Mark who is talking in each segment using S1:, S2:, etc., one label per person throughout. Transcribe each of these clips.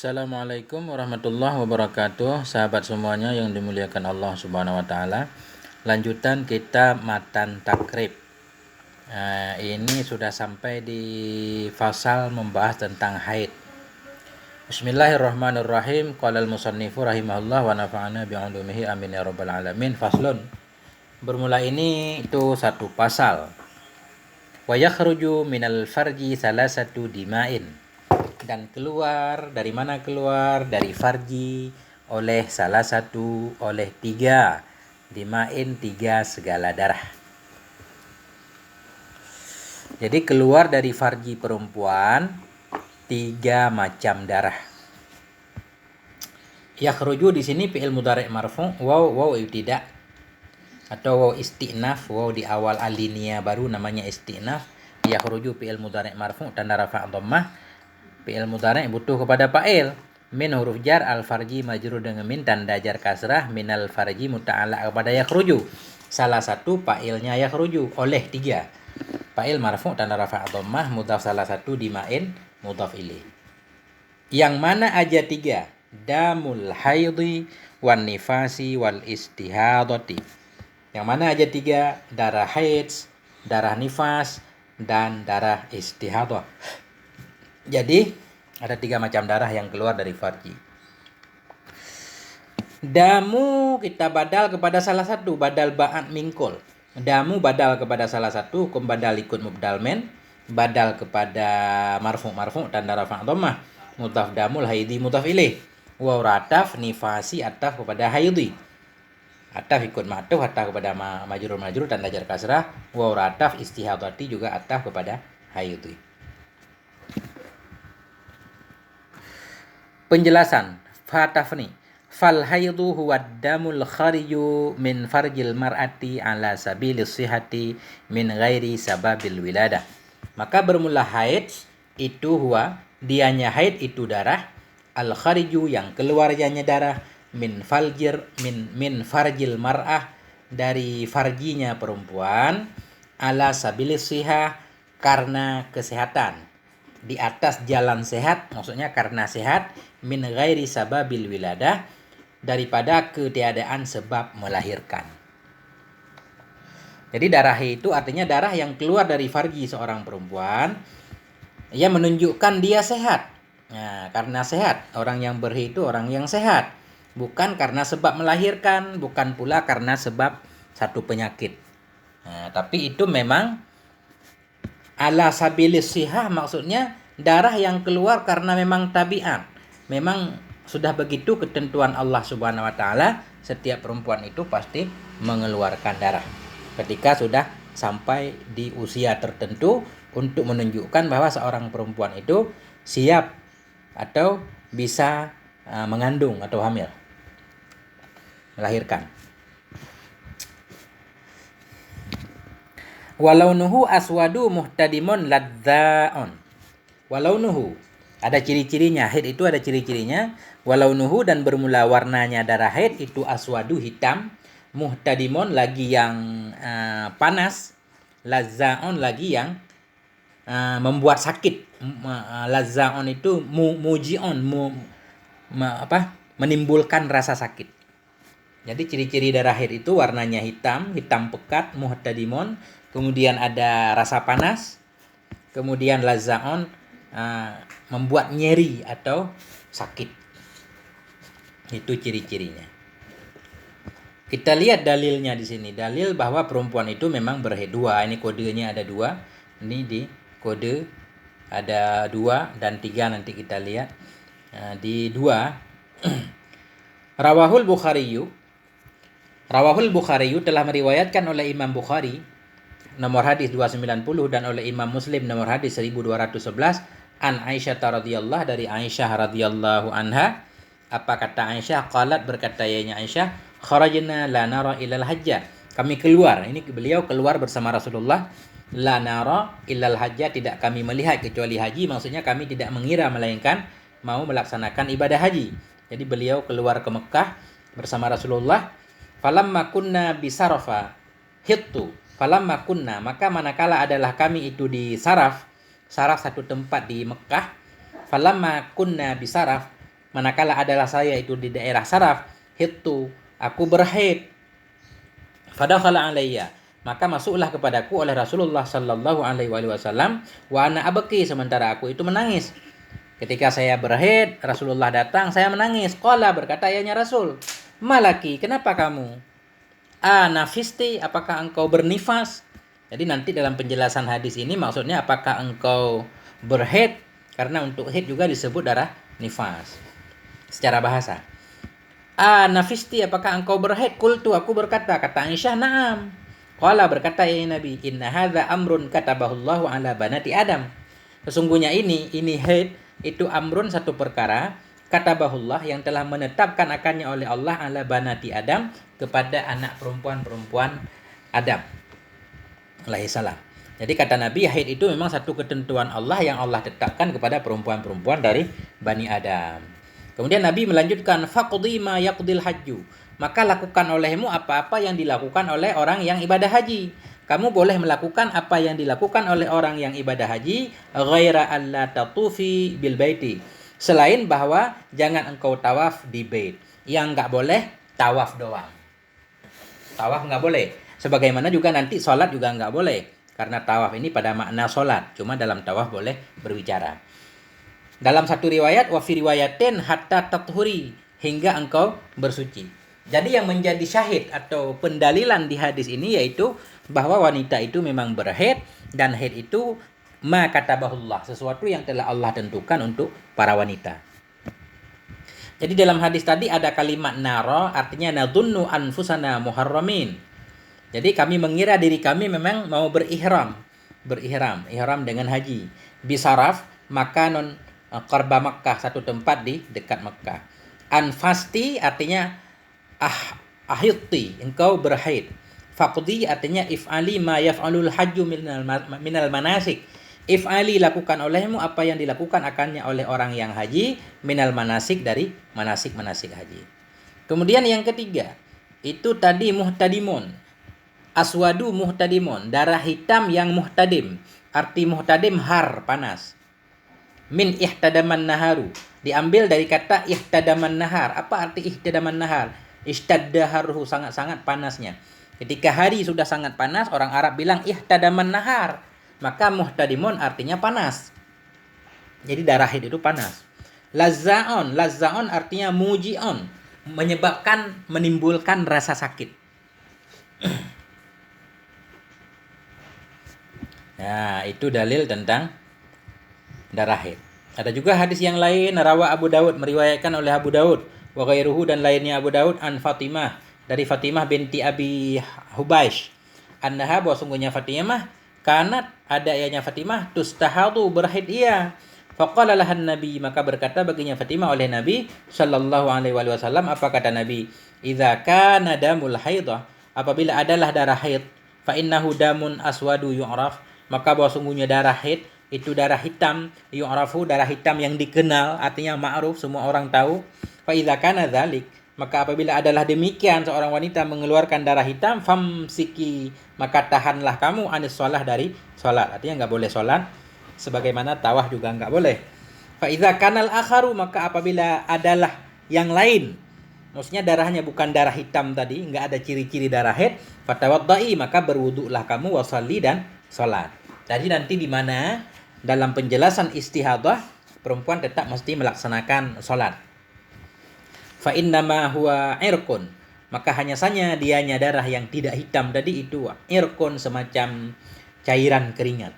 S1: Assalamualaikum warahmatullahi wabarakatuh. Sahabat semuanya yang dimuliakan Allah Subhanahu wa taala. Lanjutan kita matan takrib. Ini sudah sampai di fasal membahas tentang haid. Bismillahirrahmanirrahim. Qala al-musannifu rahimahullah wa nafa'ana bi'ulumihi amin ya rabbal alamin. Faslun. Bermula ini itu satu pasal. Wa yakhruju minal farji salasatu dima'in. Dan keluar, dari mana keluar? Dari farji, oleh salah satu, oleh tiga. Dima'in, tiga segala darah. Jadi keluar dari farji perempuan, tiga macam darah. Yakhruju di sini fi'il mudhari' marfu', waw ibtida' atau waw istinaf, waw di awal alinea baru namanya istinaf. Yakhruju fi'il mudhari' marfu' tanda rafa' dhammah. Fi'il mudhari' butuh kepada fa'il. Min huruf jar, al-farji majrur dengan min tanda jar kasrah, minal farji muta'allaq kepada yakhruju. Salah satu fa'ilnya yakhruju oleh tiga. Fa'il marfu' tanda rafa' dhammah, mudhaf salah satu dima'in, mudhaf ilaih. Yang mana aja tiga? Damul haidhi wan nifasi wal istihadati. Yang mana aja tiga? Darah haid, darah nifas, dan darah istihadah. Jadi ada tiga macam darah yang keluar dari farji. Damu kita badal kepada salah satu, badal ba'at mingkol. Damu badal kepada salah satu, hukum badal ikut mubdal men, badal kepada marfu' tanda rafa' dhammah, mudhaf damul haidi mudhaf ilaih. Wa rataf nifasi ataf kepada haidi. Ataf ikut ma'tuf, ataf kepada majrur tanda jar kasrah. Wa rataf istihadati juga ataf kepada haidi. Penjelasan Fatafni. Fal haidu huwa damul khariju min farjil mar'ati ala sabilis sihati min ghairi sababil wiladah. Maka bermula haid itu huwa, dianya haid itu darah, al khariju yang keluarnya darah, min farjil mar'ah dari farjinya perempuan, ala sabilis sihah karena kesehatan, di atas jalan sehat, maksudnya karena sehat, min ghairi sababil wiladah, daripada ketiadaan sebab melahirkan. Jadi darah itu artinya darah yang keluar dari farji seorang perempuan, ia menunjukkan dia sehat. Nah, karena sehat, orang yang berhaid itu orang yang sehat, bukan karena sebab melahirkan, bukan pula karena sebab satu penyakit. Nah, tapi itu memang ala sabilis sihah, maksudnya darah yang keluar karena memang tabiat. Memang sudah begitu ketentuan Allah Subhanahu wa taala, setiap perempuan itu pasti mengeluarkan darah ketika sudah sampai di usia tertentu, untuk menunjukkan bahwa seorang perempuan itu siap atau bisa mengandung atau hamil, melahirkan. Walaunuhu aswadu muhtadimun ladza'un. Walaunuhu ada ciri-cirinya, haid itu ada ciri-cirinya. Walaunuhu dan bermula warnanya darah haid itu aswadu hitam, muhtadimun lagi yang panas, ladza'un lagi yang membuat sakit. Ladza'un itu muji'un, menimbulkan rasa sakit. Jadi ciri-ciri darah haid itu warnanya hitam pekat, muhtadimun, kemudian ada rasa panas, kemudian ladza'un, membuat nyeri atau sakit. Itu ciri-cirinya. Kita lihat dalilnya di sini. Dalil bahwa perempuan itu memang berhaid. Dua, ini kodenya ada dua. Ini di kode ada 2 dan 3, nanti kita lihat. Di 2 Rawahul Bukhari telah meriwayatkan oleh Imam Bukhari nomor hadis 290 dan oleh Imam Muslim nomor hadis 1211 an Aisyah radhiyallahu, dari Aisyah radhiyallahu anha. Apa kata Aisyah? Qalat, berkata yainya Aisyah, kharajna la nara ilal hajjah. Kami keluar, ini beliau keluar bersama Rasulullah. La nara ilal hajjah, tidak kami melihat kecuali haji, maksudnya kami tidak mengira melainkan mau melaksanakan ibadah haji. Jadi beliau keluar ke Mekah bersama Rasulullah. Falamma kunna bisarafa hittu. Falamma kunna, maka manakala adalah kami itu di Saraf satu tempat di Mekah. Falamma kunna bisaraf, manakala adalah saya itu di daerah saraf, hittu, aku berhaid. Fadakhala alayya, maka masuklah kepadaku oleh Rasulullah sallallahu alaihi wasallam, wa ana abki, sementara aku itu menangis. Ketika saya berhaid, Rasulullah datang, saya menangis. Qala, berkata ayahnya Rasul, malaki, kenapa kamu? Nafisti, apakah engkau bernifas? Jadi nanti dalam penjelasan hadis ini maksudnya apakah engkau berhaid? Karena untuk haid juga disebut darah nifas secara bahasa. Nafisti, apakah engkau berhaid? Qultu, aku berkata, kata Aisyah, na'am. Qala, berkata ya Nabi, inna hadza amrun katabahullahu ala banati Adam. Sesungguhnya ini haid itu amrun, satu perkara, katabahullah, yang telah menetapkan akannya oleh Allah, ala banati Adam, kepada anak perempuan-perempuan Adam alaihissalam. Jadi kata Nabi, haid itu memang satu ketentuan Allah yang Allah tetapkan kepada perempuan-perempuan dari Bani Adam. Kemudian Nabi melanjutkan, faqdi ma yaqdil hajju, maka lakukan olehmu apa-apa yang dilakukan oleh orang yang ibadah haji. Kamu boleh melakukan apa yang dilakukan oleh orang yang ibadah haji, ghaira alla tatufi bil baiti, selain bahwa jangan engkau tawaf di bait. Yang enggak boleh tawaf doang. Tawaf enggak boleh. Sebagaimana juga nanti sholat juga enggak boleh. Karena tawaf ini pada makna sholat. Cuma dalam tawaf boleh berbicara. Dalam satu riwayat, wa fi riwayatin hatta tathuri, hingga engkau bersuci. Jadi yang menjadi syahid atau pendalilan di hadis ini yaitu bahwa wanita itu memang berhaid, dan haid itu ma katabahullah, sesuatu yang telah Allah tentukan untuk para wanita. Jadi dalam hadis tadi ada kalimat nara, artinya nadunnu anfusana muharramin. Jadi kami mengira diri kami memang mau ihram dengan haji. Bisaraf, makanun qarba Makkah, satu tempat di dekat Makkah. Anfasti artinya ahidti, engkau berhaid. Faqdi artinya if'ali ma yaf'alul hajju minal manasik. If'ali, lakukan olehmu apa yang dilakukan akannya oleh orang yang haji, minal manasik, dari manasik-manasik haji. Kemudian yang ketiga, itu tadi muhtadimun. Aswadu muhtadimun, darah hitam yang muhtadim. Arti muhtadim har, panas. Min ihtadaman naharu, diambil dari kata ihtadaman nahar. Apa arti ihtadaman nahar? Ishtadda harhu, sangat-sangat panasnya. Ketika hari sudah sangat panas, orang Arab bilang ihtadaman nahar. Maka muhtadimun artinya panas. Jadi darah haid itu panas. Lazza'on artinya muji'on, menimbulkan rasa sakit. Nah, itu dalil tentang darah haid. Ada juga hadis yang lain, rawa Abu Daud, meriwayatkan oleh Abu Daud, wa ghairuhu, dan lainnya Abu Daud, an Fatimah, dari Fatimah binti Abi Hubaish, annaha, bahwa sungguhnya Fatimah, kanat, ada ayahnya Fatimah, tustahadu, berhaid ia. Faqala lahan Nabi, maka berkata baginya Fatimah oleh Nabi sallallahu alaihi wasallam, apa kata Nabi? Idza kana damul haidah, apabila adalah darah haid, fa innahu damun aswadu yu'raf, maka bahwa sungguhnya darah haid itu darah hitam, yu'rafu, darah hitam yang dikenal, artinya ma'ruf, semua orang tahu. Fa idza kana dzalik, maka apabila adalah demikian, seorang wanita mengeluarkan darah hitam, famsiki, maka tahanlah kamu anis shalah, dari salat. Artinya enggak boleh salat, sebagaimana tawaf juga enggak boleh. Fa idza kanal akharu, maka apabila adalah yang lain, maksudnya darahnya bukan darah hitam tadi, enggak ada ciri-ciri darah haid, fatawaddai, maka berwuduklah kamu, wasalli, dan salat. Jadi nanti di mana dalam penjelasan istihadah, perempuan tetap mesti melaksanakan salat. Fa innama huwa irqun, maka hanya saja dianya darah yang tidak hitam tadi itu irqun, semacam cairan keringat.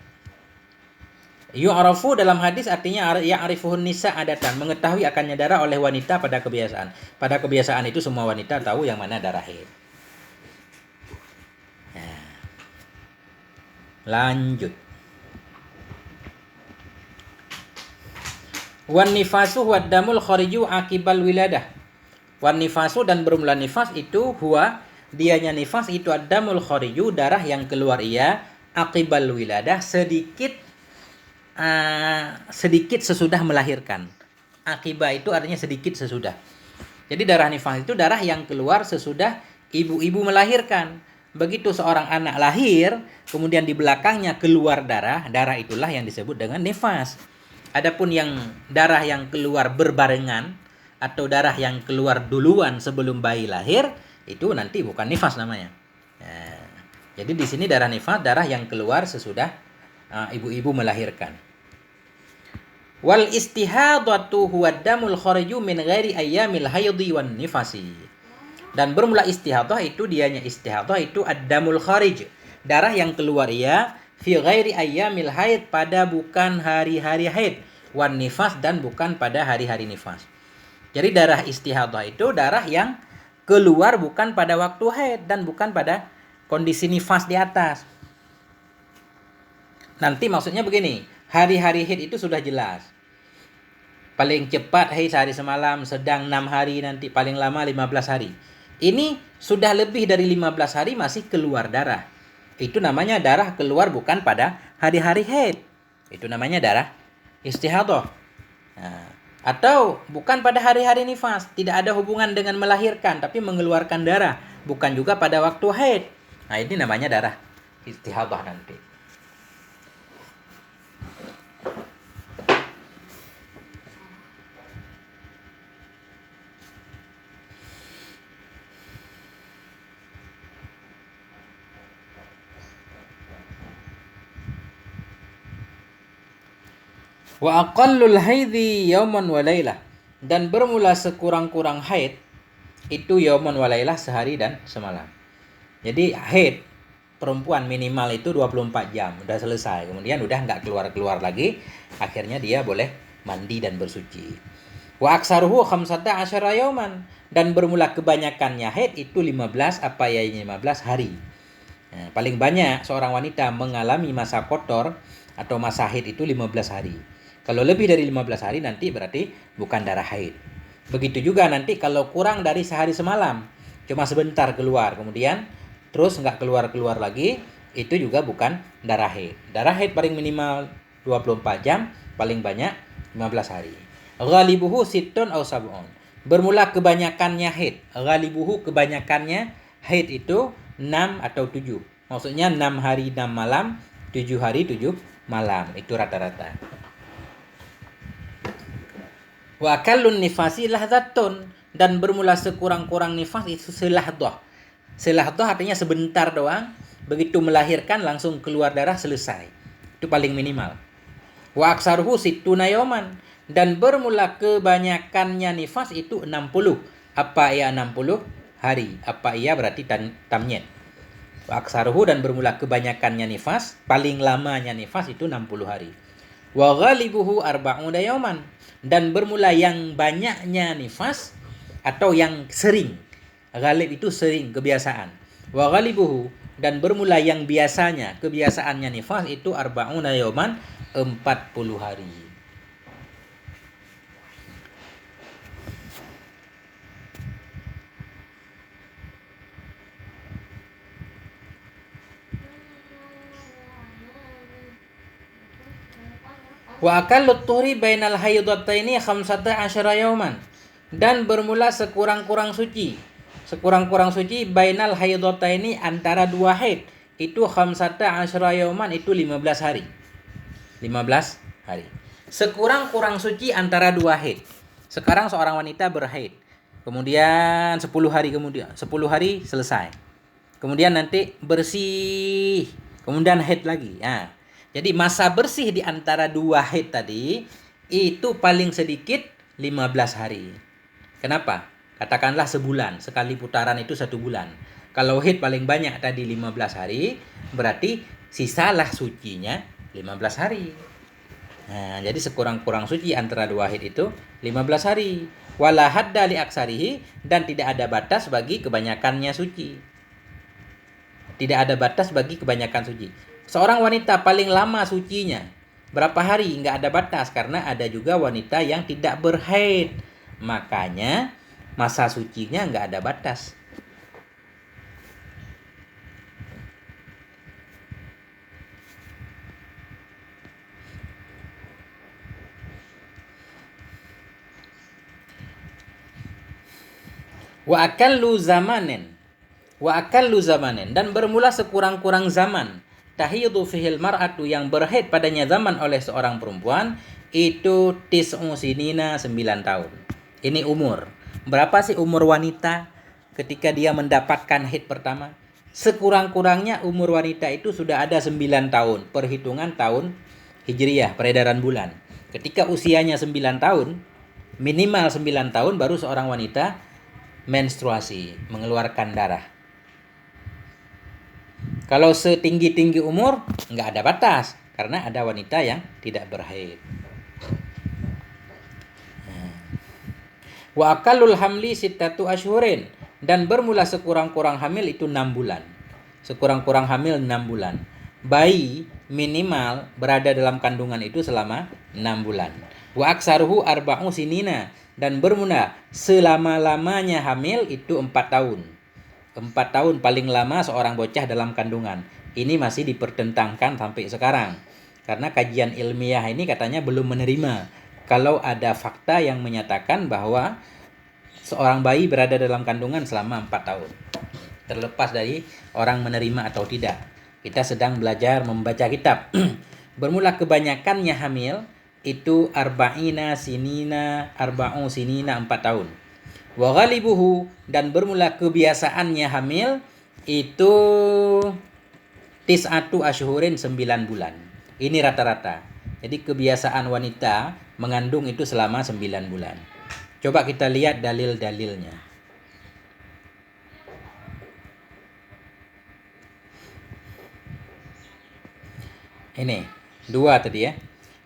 S1: Yu'rafu dalam hadis artinya ya'rifuhun nisa adatan, mengetahui akannya darah oleh wanita pada kebiasaan. Pada kebiasaan itu semua wanita tahu yang mana darah haid. Nah, lanjut. Wan nifasu huwa damul khariju akibal wiladah. Wan nifasu, dan bermula nifas itu, huwa, dianya nifas itu ad-damul khariju, darah yang keluar ia, akibal wiladah, sedikit sesudah melahirkan. Akibah itu artinya sedikit sesudah. Jadi darah nifas itu darah yang keluar sesudah ibu-ibu melahirkan. Begitu seorang anak lahir, kemudian di belakangnya keluar darah itulah yang disebut dengan nifas. Adapun yang darah yang keluar berbarengan, atau darah yang keluar duluan sebelum bayi lahir, itu nanti bukan nifas namanya. Nah, jadi di sini darah nifas, darah yang keluar sesudah ibu-ibu melahirkan. Wal istihadatu huwa damul khariju min ghairi ayyamil haidhi wan nifasi. Dan bermula istihadah itu dianya istihadah itu ad-damul kharij, darah yang keluar fi ghairi ayyamil haid, pada bukan hari-hari haid, wan nifas, dan bukan pada hari-hari nifas. Jadi darah istihadah itu darah yang keluar bukan pada waktu haid dan bukan pada kondisi nifas di atas. Nanti maksudnya begini, hari-hari haid itu sudah jelas. Paling cepat haid sehari semalam, sedang 6 hari, nanti paling lama 15 hari. Ini sudah lebih dari 15 hari masih keluar darah. Itu namanya darah keluar bukan pada hari-hari haid. Itu namanya darah istihadah. Nah, atau bukan pada hari-hari nifas, tidak ada hubungan dengan melahirkan, tapi mengeluarkan darah, bukan juga pada waktu haid. Nah, ini namanya darah istihadah nanti. Wa aqallul haidhi yauman wa lailah, dan bermula sekurang-kurang haid itu yauman wa lailah, sehari dan semalam. Jadi haid perempuan minimal itu 24 jam, udah selesai. Kemudian udah nggak keluar-keluar lagi, akhirnya dia boleh mandi dan bersuci. Wa aksaruhu khamsata asyara yauman, dan bermula kebanyakannya haid itu 15 hari. Nah, paling banyak seorang wanita mengalami masa kotor atau masa haid itu 15 hari. Kalau lebih dari 15 hari nanti berarti bukan darah haid. Begitu juga nanti kalau kurang dari sehari semalam, cuma sebentar keluar, kemudian terus nggak keluar-keluar lagi, itu juga bukan darah haid. Darah haid paling minimal 24 jam, paling banyak 15 hari. Ghalibuhu sittun aw sab'un. Bermula kebanyakannya haid. Ghalibuhu kebanyakannya haid itu 6 atau 7. Maksudnya 6 hari 6 malam, 7 hari 7 malam. Itu rata-rata. Wa kallun nifasi lahdatun, dan bermula sekurang-kurang nifas itu selahdah. Selahdah artinya sebentar doang, begitu melahirkan langsung keluar darah, selesai. Itu paling minimal. Wa aksaruhu sittuna yauman, dan bermula kebanyakannya nifas itu 60. Apa ia 60 hari? Apa ia berarti tamyiz. Wa aksaruhu, dan bermula kebanyakannya nifas, paling lamanya nifas itu 60 hari. Wa ghalibuhu arba'una yauman, dan bermula yang banyaknya nifas atau yang sering. Ghalib itu sering, kebiasaan. Wa ghalibuhu, dan bermula yang biasanya, kebiasaannya nifas itu arba'una yauman, 40 hari. Wa akallut tuhri bainal haidataini khamsata asyara yauman, dan bermula sekurang-kurang suci. Sekurang-kurang suci bainal haidataini, antara dua haid itu khamsata asyara yauman, itu 15 hari. 15 hari. Sekurang-kurang suci antara dua haid. Sekarang seorang wanita berhaid. Kemudian 10 hari kemudian, 10 hari selesai. Kemudian nanti bersih, kemudian haid lagi. Nah, jadi masa bersih di antara dua haid tadi itu paling sedikit 15 hari. Kenapa? Katakanlah sebulan, sekali putaran itu 1 bulan. Kalau haid paling banyak tadi 15 hari, berarti sisalah sucinya 15 hari. Nah, jadi sekurang-kurang suci antara dua haid itu 15 hari. Wala hadda li aksarihi, dan tidak ada batas bagi kebanyakannya suci. Tidak ada batas bagi kebanyakan suci. Seorang wanita paling lama sucinya berapa hari? Nggak ada batas, karena ada juga wanita yang tidak berhaid. Makanya masa sucinya nggak ada batas. Wa akallu zamanin. Dan bermula sekurang-kurang zaman. Tahidu fihil mar'atu, yang berhaid padanya zaman oleh seorang perempuan itu tis'u sinina, 9 tahun. Ini umur. Berapa sih umur wanita ketika dia mendapatkan haid pertama? Sekurang-kurangnya umur wanita itu sudah ada 9 tahun. Perhitungan tahun Hijriyah, peredaran bulan. Ketika usianya 9 tahun, minimal 9 tahun baru seorang wanita menstruasi, mengeluarkan darah. Kalau setinggi-tinggi umur, nggak ada batas. Karena ada wanita yang tidak berhaid. Wa akalul hamli sittatu ashhurin. Dan bermula sekurang-kurang hamil itu 6 bulan. Sekurang-kurang hamil 6 bulan. Bayi minimal berada dalam kandungan itu selama 6 bulan. Wa aksaruhu arba'u sinina. Dan bermula selama-lamanya hamil itu 4 tahun. 4 tahun paling lama seorang bocah dalam kandungan. Ini masih dipertentangkan sampai sekarang. Karena kajian ilmiah ini katanya belum menerima kalau ada fakta yang menyatakan bahwa seorang bayi berada dalam kandungan selama 4 tahun. Terlepas dari orang menerima atau tidak. Kita sedang belajar membaca kitab. Bermula kebanyakannya hamil itu arba'ina sinina, arba'u sinina 4 tahun. Wa ghalibuhu, dan bermula kebiasaannya hamil itu tis'atu asyhurin 9 bulan. Ini rata-rata. Jadi kebiasaan wanita mengandung itu selama 9 bulan. Coba kita lihat dalil-dalilnya. Ini, 2 tadi ya.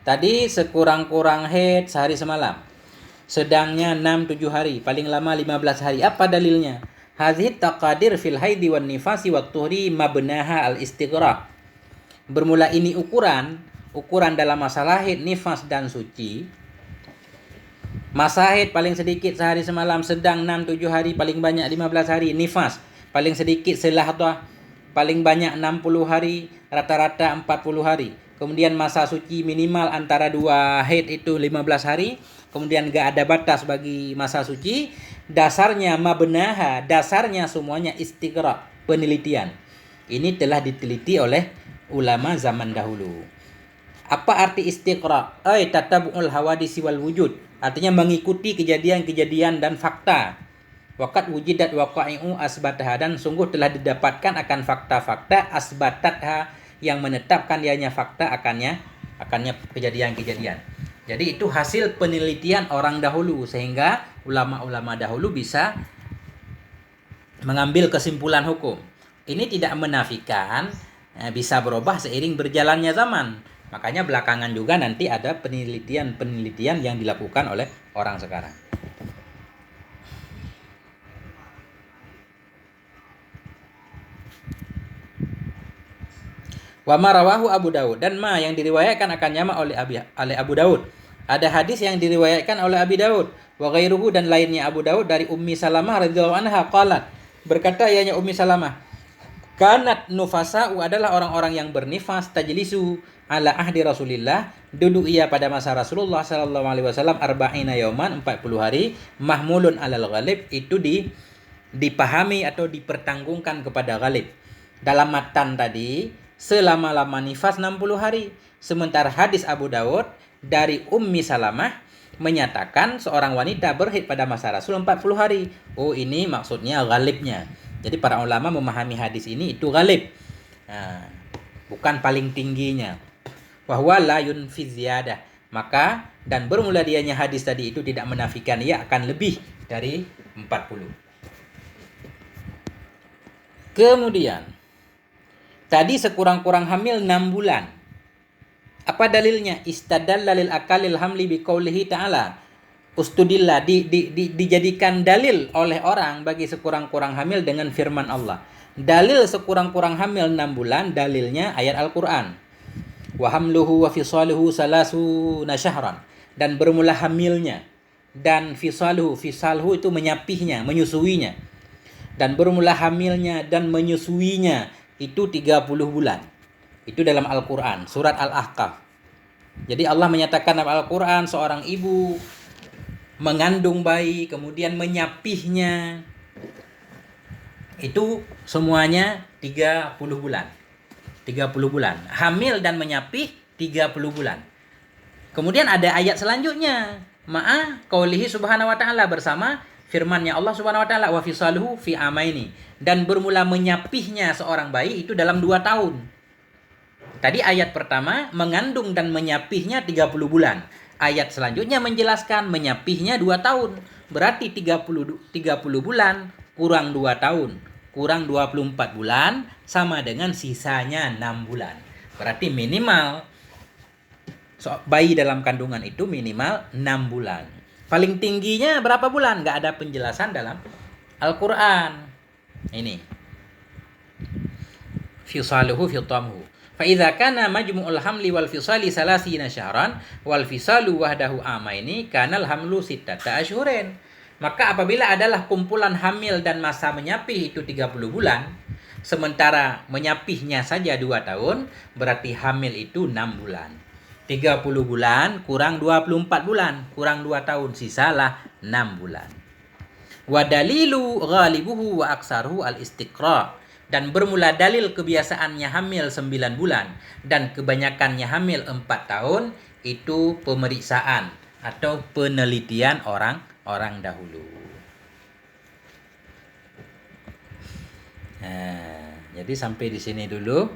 S1: Tadi sekurang-kurang haid sehari semalam. Sedangnya 6-7 hari, paling lama 15 hari. Apa dalilnya? Hadhihi taqadir fil haidi wan nifasi wat tuhri mabnaha al istighraq. Bermula ini ukuran dalam masalah haid, nifas dan suci. Masa haid paling sedikit sehari semalam, sedang 6-7 hari, paling banyak 15 hari. Nifas paling sedikit selahdah, paling banyak 60 hari, rata-rata 40 hari. Kemudian masa suci minimal antara 2 haid itu 15 hari. Kemudian gak ada batas bagi masa suci. Dasarnya mabnaha, dasarnya semuanya istighraq, penelitian. Ini telah diteliti oleh ulama zaman dahulu. Apa arti istighraq? Tatabu'ul hawadisi wal wujud. Artinya mengikuti kejadian-kejadian dan fakta. Waqad wujidat waqa'i'u asbataha, dan sungguh telah didapatkan akan fakta-fakta asbatatha, yang menetapkan dianya fakta akannya kejadian-kejadian. Jadi itu hasil penelitian orang dahulu, sehingga ulama-ulama dahulu bisa mengambil kesimpulan hukum. Ini tidak menafikan bisa berubah seiring berjalannya zaman. Makanya belakangan juga nanti ada penelitian-penelitian yang dilakukan oleh orang sekarang. Wa ma rawahu Abu Daud, dan ma yang diriwayatkan akan nyama oleh Abu Daud. Ada hadis yang diriwayatkan oleh Abi Daud wa ghairuhu, dan lainnya Abu Daud dari Ummi Salamah radhiyallahu anha qalat, berkata ianya Ummi Salamah, kanat nufasa'u, adalah orang-orang yang bernifas, tajlisu ala ahdi Rasulillah, duduk ia pada masa Rasulullah sallallahu alaihi wasallam arba'ina yauman, 40 hari, mahmulun alal ghalib, itu dipahami atau dipertanggungkan kepada ghalib. Dalam matan tadi selama-lama nifas 60 hari. Sementara hadis Abu Daud dari Ummi Salamah menyatakan seorang wanita berhaid pada masa Rasul 40 hari. Oh, ini maksudnya ghalibnya. Jadi para ulama memahami hadis ini itu ghalib. Nah, bukan paling tingginya. Wahwa la yunfi ziyadah. Maka dan bermula dianya hadis tadi itu tidak menafikan ia akan lebih dari 40. Kemudian tadi sekurang-kurang hamil 6 bulan. Apa dalilnya? Istadalla lil akalil hamli biqaulihi ta'ala. Ustudillah, dijadikan dalil oleh orang bagi sekurang-kurang hamil dengan firman Allah. Dalil sekurang-kurang hamil 6 bulan, dalilnya ayat Al-Qur'an. Wa hamluhu wa fisaluhu salasuna syahran. Dan bermula hamilnya dan fisaluhu itu menyapihnya, menyusuinya. Dan bermula hamilnya dan menyusuinya itu 30 bulan. Itu dalam Al-Quran, surat Al-Ahqaf. Jadi Allah menyatakan dalam Al-Quran, seorang ibu mengandung bayi, kemudian menyapihnya. Itu semuanya 30 bulan. 30 bulan. Hamil dan menyapih 30 bulan. Kemudian ada ayat selanjutnya. ma'a qaulihi subhanahu wa ta'ala, bersama firman-Nya Allah subhanahu wa ta'ala, wa fisaluhu fi amaini, dan bermula menyapihnya seorang bayi itu dalam 2 tahun. Tadi ayat pertama mengandung dan menyapihnya 30 bulan. Ayat selanjutnya menjelaskan menyapihnya 2 tahun. Berarti 30 bulan kurang 2 tahun, kurang 24 bulan, sama dengan sisanya 6 bulan. Berarti minimal bayi dalam kandungan itu minimal 6 bulan. Paling tingginya berapa bulan? Nggak ada penjelasan dalam Al-Quran. Ini. Fisaluhu fitamhu. Fa'idha kana majmu'ul hamli wal fisali salasina syahran wal fisalu wahdahu amaini kanal hamlu sittata ashhurin. Maka apabila adalah kumpulan hamil dan masa menyapih itu 30 bulan, sementara menyapihnya saja 2 tahun, berarti hamil itu 6 bulan. 30 bulan kurang 24 bulan, kurang 2 tahun, sisalah 6 bulan. Wa dalilu ghalibuhu wa aksaruhu al-istiqra'. Dan bermula dalil kebiasaannya hamil 9 bulan dan kebanyakannya hamil 4 tahun, itu pemeriksaan atau penelitian orang dahulu. Nah, jadi sampai di sini dulu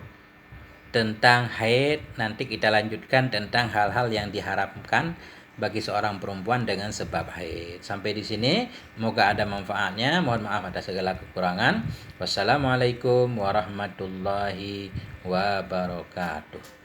S1: tentang haid. Nanti kita lanjutkan tentang hal-hal yang diharapkan bagi seorang perempuan dengan sebab haid. Sampai di sini, semoga ada manfaatnya. Mohon maaf atas segala kekurangan. Wassalamualaikum warahmatullahi wabarakatuh.